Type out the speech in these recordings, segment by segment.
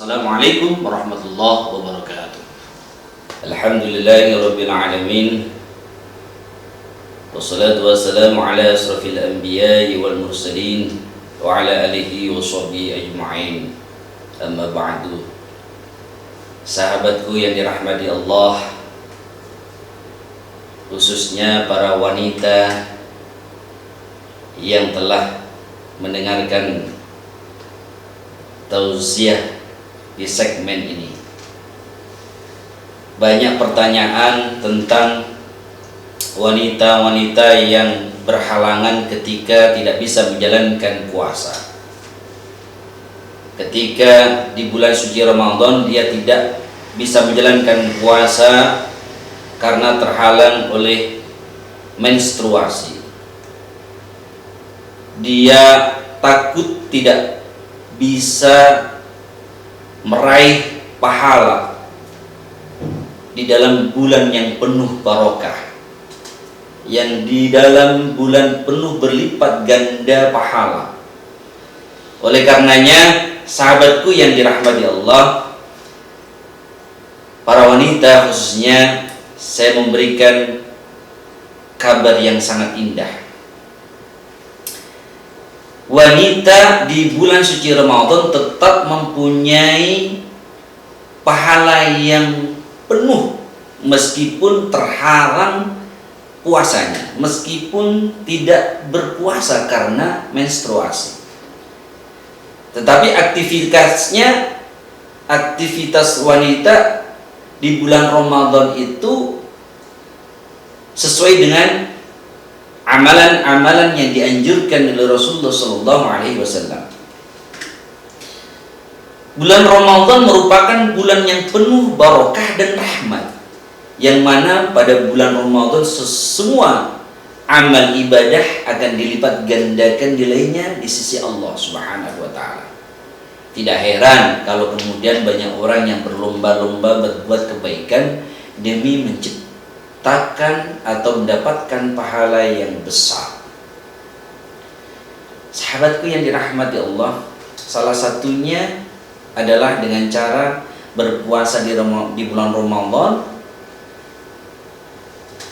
Assalamualaikum warahmatullahi wabarakatuh. Alhamdulillahirabbil alamin. Wassalatu wassalamu ala asrafil anbiya'i wal mursalin wa ala alihi wa sahbihi ajma'in. Amma ba'du. Sahabatku yang dirahmati Allah, khususnya para wanita yang telah mendengarkan tausiah di segmen ini. Banyak pertanyaan tentang wanita-wanita yang berhalangan ketika tidak bisa menjalankan puasa. Ketika di bulan suci Ramadan dia tidak bisa menjalankan puasa karena terhalang oleh menstruasi. Dia takut tidak bisa meraih pahala di dalam bulan yang penuh barokah, yang di dalam bulan penuh berlipat ganda pahala. Oleh karenanya, sahabatku yang dirahmati Allah, para wanita khususnya, saya memberikan kabar yang sangat indah. Wanita di bulan suci Ramadan tetap mempunyai pahala yang penuh meskipun terhalang puasanya, meskipun tidak berpuasa karena menstruasi. Tetapi aktivitas wanita di bulan Ramadan itu sesuai dengan amalan-amalan yang dianjurkan oleh Rasulullah SAW. Bulan Ramadan merupakan bulan yang penuh barokah dan rahmat, yang mana pada bulan Ramadan semua amal ibadah akan dilipat gandakan nilainya di sisi Allah Subhanahu wa Ta'ala. Tidak heran kalau kemudian banyak orang yang berlomba-lomba berbuat kebaikan demi menciptakan atau mendapatkan pahala yang besar. Sahabatku yang dirahmati Allah, salah satunya adalah dengan cara berpuasa di bulan Ramadan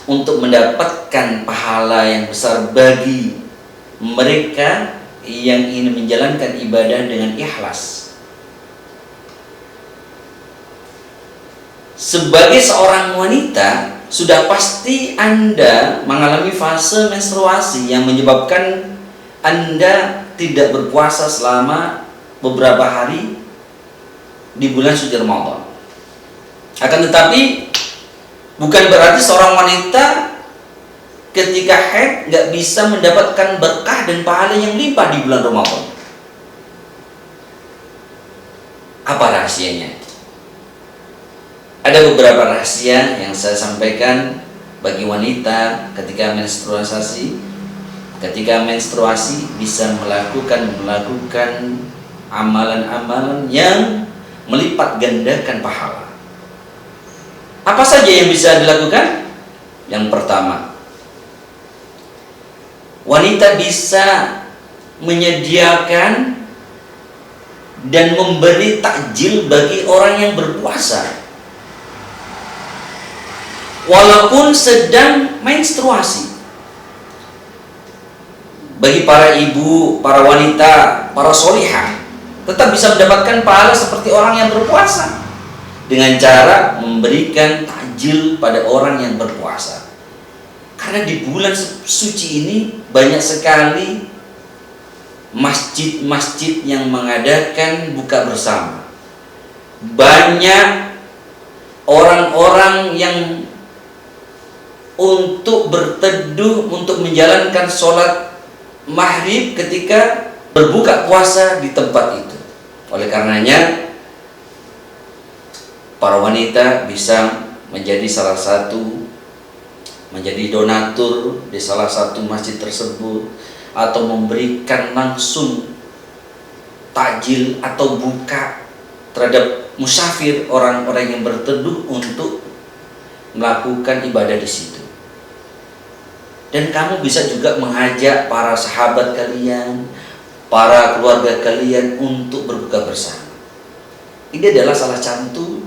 untuk mendapatkan pahala yang besar bagi mereka yang ingin menjalankan ibadah dengan ikhlas. Sebagai seorang wanita, sudah pasti Anda mengalami fase menstruasi yang menyebabkan Anda tidak berpuasa selama beberapa hari di bulan suci Ramadan. Akan tetapi bukan berarti seorang wanita ketika haid nggak bisa mendapatkan berkah dan pahala yang limpah di bulan Ramadan. Apa rahasianya? Ada beberapa rahasia yang saya sampaikan bagi wanita ketika menstruasi. Ketika menstruasi bisa melakukan amalan-amalan yang melipat gandakan pahala. Apa saja yang bisa dilakukan? Yang pertama, wanita bisa menyediakan dan memberi takjil bagi orang yang berpuasa walaupun sedang menstruasi. Bagi para ibu, para wanita, para sholihah tetap bisa mendapatkan pahala seperti orang yang berpuasa dengan cara memberikan takjil pada orang yang berpuasa. Karena di bulan suci ini banyak sekali masjid-masjid yang mengadakan buka bersama. Banyak orang-orang yang untuk berteduh, untuk menjalankan sholat maghrib ketika berbuka puasa di tempat itu. Oleh karenanya, para wanita bisa menjadi donatur di salah satu masjid tersebut, atau memberikan langsung takjil atau buka terhadap musafir, orang-orang yang berteduh untuk melakukan ibadah di situ. Dan kamu bisa juga mengajak para sahabat kalian, para keluarga kalian untuk berbuka bersama. Ini adalah salah satu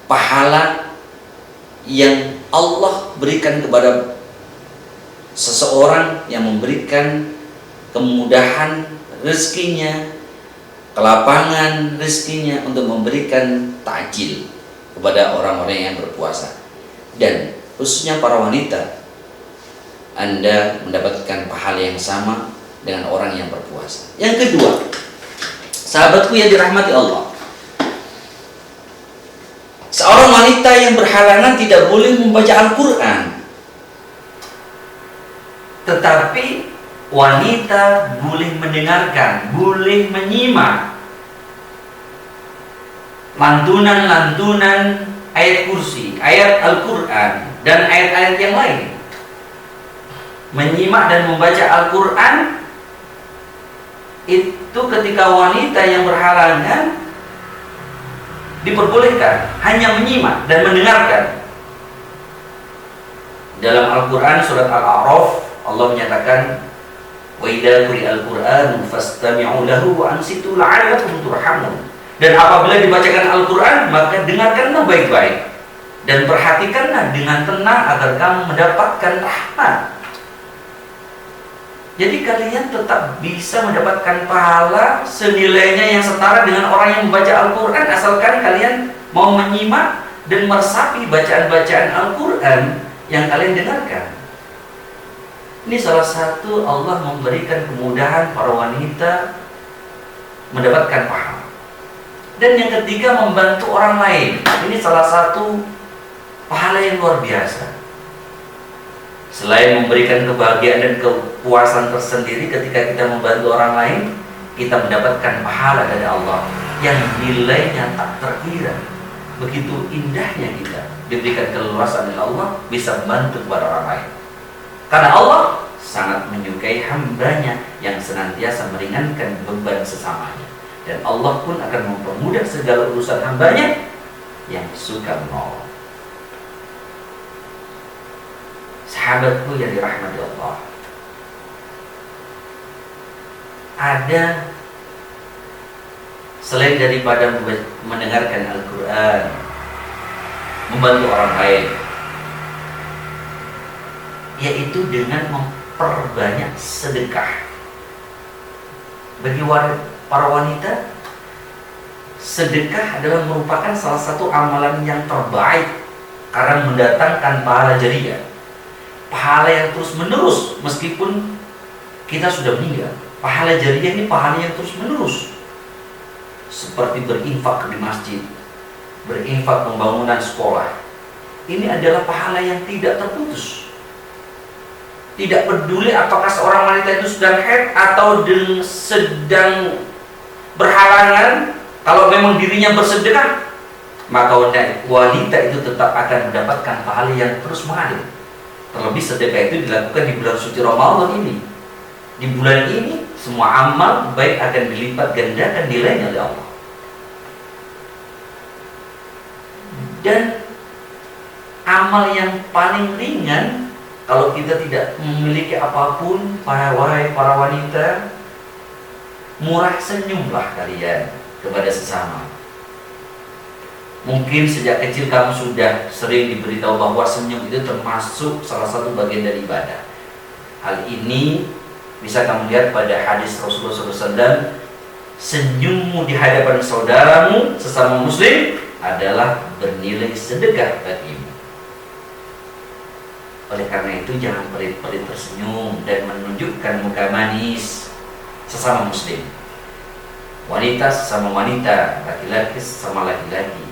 pahala yang Allah berikan kepada seseorang yang memberikan kemudahan rezekinya, kelapangan rezekinya untuk memberikan takjil kepada orang-orang yang berpuasa. Dan khususnya para wanita, Anda mendapatkan pahala yang sama dengan orang yang berpuasa. Yang kedua, sahabatku yang dirahmati Allah, seorang wanita yang berhalangan tidak boleh membaca Al-Quran, tetapi wanita boleh mendengarkan, boleh menyimak lantunan-lantunan ayat kursi, ayat Al-Quran, dan ayat-ayat yang lain. Menyimak dan membaca Al-Quran itu ketika wanita yang berhalangan diperbolehkan hanya menyimak dan mendengarkan. Dalam Al-Quran surat Al-A'raf Allah menyatakan, wa idza quri'al Qur'anu fastami'u lahu wa ansitu la'allakum turhamun. Dan apabila dibacakan Al-Quran, maka dengarkanlah baik-baik dan perhatikanlah dengan tenang agar kamu mendapatkan rahmat. Jadi kalian tetap bisa mendapatkan pahala senilainya yang setara dengan orang yang membaca Al-Quran, asalkan kalian mau menyimak dan meresapi bacaan-bacaan Al-Quran yang kalian dengarkan. Ini salah satu Allah memberikan kemudahan para wanita mendapatkan pahala. Dan yang ketiga, membantu orang lain. Ini salah satu pahala yang luar biasa. Selain memberikan kebahagiaan dan kepuasan tersendiri ketika kita membantu orang lain, kita mendapatkan pahala dari Allah yang nilainya tak terkira. Begitu indahnya kita diberikan keleluasan oleh Allah bisa membantu kepada orang lain. Karena Allah sangat menyukai hambanya yang senantiasa meringankan beban sesamanya. Dan Allah pun akan mempermudah segala urusan hambanya yang suka menolong. Sahabatku yang dirahmati Allah, ada selain daripada mendengarkan Al-Quran, membantu orang lain, yaitu dengan memperbanyak sedekah. Bagi para wanita, sedekah adalah merupakan salah satu amalan yang terbaik karena mendatangkan pahala jariah, pahala yang terus menerus meskipun kita sudah meninggal. Pahala jariah ini pahala yang terus menerus, seperti berinfak di masjid, berinfak pembangunan sekolah. Ini adalah pahala yang tidak terputus. Tidak peduli apakah seorang wanita itu sedang haid atau sedang berhalangan, kalau memang dirinya bersedekah, maka wanita itu tetap akan mendapatkan pahala yang terus mengalir. Terlebih sedekah itu dilakukan di bulan suci Ramadan ini. Di bulan ini semua amal baik akan dilipat gandakan nilainya oleh Allah. Dan amal yang paling ringan kalau kita tidak memiliki apapun, para wanita, murah senyumlah kalian kepada sesama. Mungkin sejak kecil kamu sudah sering diberitahu bahwa senyum itu termasuk salah satu bagian dari ibadah. Hal ini bisa kamu lihat pada hadis Rasulullah SAW. Senyummu di hadapan saudaramu sesama muslim adalah bernilai sedekah bagimu. Oleh karena itu jangan pelit-pelit tersenyum dan menunjukkan muka manis sesama muslim. Wanita sesama wanita, laki-laki sesama laki-laki.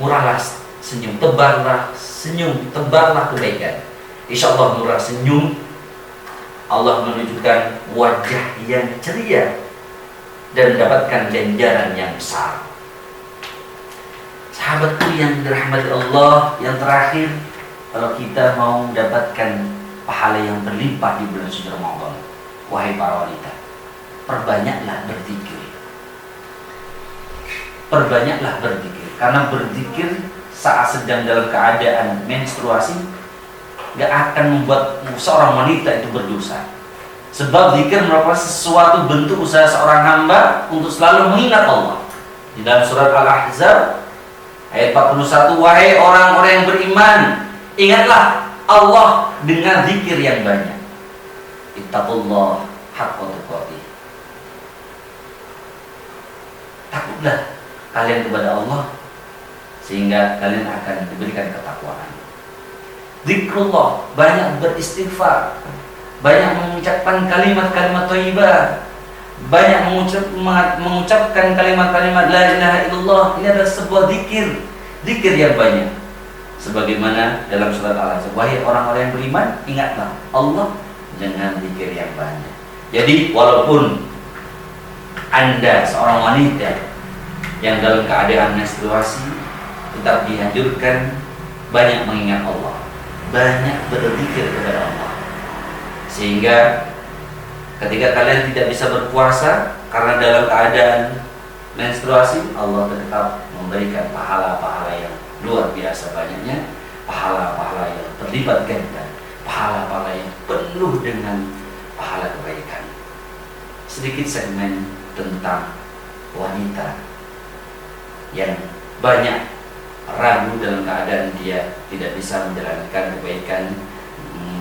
Murahlah senyum, tebarlah senyum, tebarlah kebaikan. Insya Allah murah senyum, Allah menunjukkan wajah yang ceria dan mendapatkan ganjaran yang besar. Sahabatku yang dirahmati Allah, yang terakhir, kalau kita mau mendapatkan pahala yang berlimpah di bulan suci Ramadan, wahai para wanita, perbanyaklah berzikir. Perbanyaklah berzikir. Karena berzikir saat sedang dalam keadaan menstruasi gak akan membuat seorang wanita itu berdosa. Sebab zikir merupakan sesuatu bentuk usaha seorang hamba untuk selalu mengingat Allah. Di dalam surat Al-Ahzab ayat 41, wahai orang-orang yang beriman, ingatlah Allah dengan zikir yang banyak. Ittaqullah haqqa tuqatih. Takutlah kalian kepada Allah sehingga kalian akan diberikan ketakwaan. Zikrullah, banyak beristighfar, banyak mengucapkan kalimat-kalimat thayyibah, banyak mengucapkan kalimat-kalimat la ilaha illallah. Ini adalah sebuah zikir yang banyak. Sebagaimana dalam surat Al-Ahzab, wahai orang-orang yang beriman, ingatlah Allah dengan zikir yang banyak. Jadi walaupun Anda seorang wanita yang dalam keadaan menstruasi, tetap dianjurkan banyak mengingat Allah, banyak berzikir kepada Allah, sehingga ketika kalian tidak bisa berpuasa karena dalam keadaan menstruasi, Allah tetap memberikan pahala-pahala yang luar biasa banyaknya, pahala-pahala yang berlipat ganda, pahala-pahala yang penuh dengan pahala kebaikan. Sedikit segmen tentang wanita yang banyak ragu dalam keadaan dia tidak bisa menjalankan kebaikan,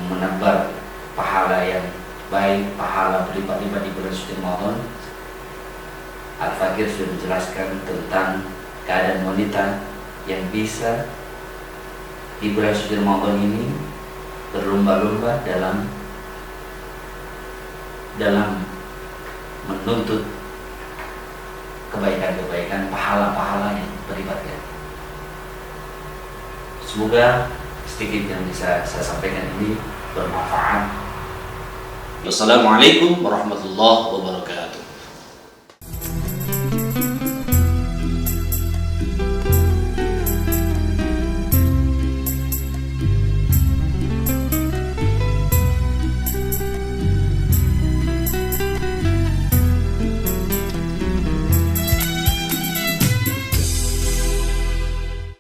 menebar pahala yang baik, pahala berlipat-lipat di bulan suci Ramadan. Al-Fakir sudah menjelaskan tentang keadaan wanita yang bisa di bulan suci Ramadan ini berlomba-lomba dalam menuntut kebaikan-kebaikan, pahala-pahala yang berlipat ganda. Semoga sedikit yang bisa saya sampaikan ini bermanfaat. Wassalamualaikum warahmatullahi wabarakatuh.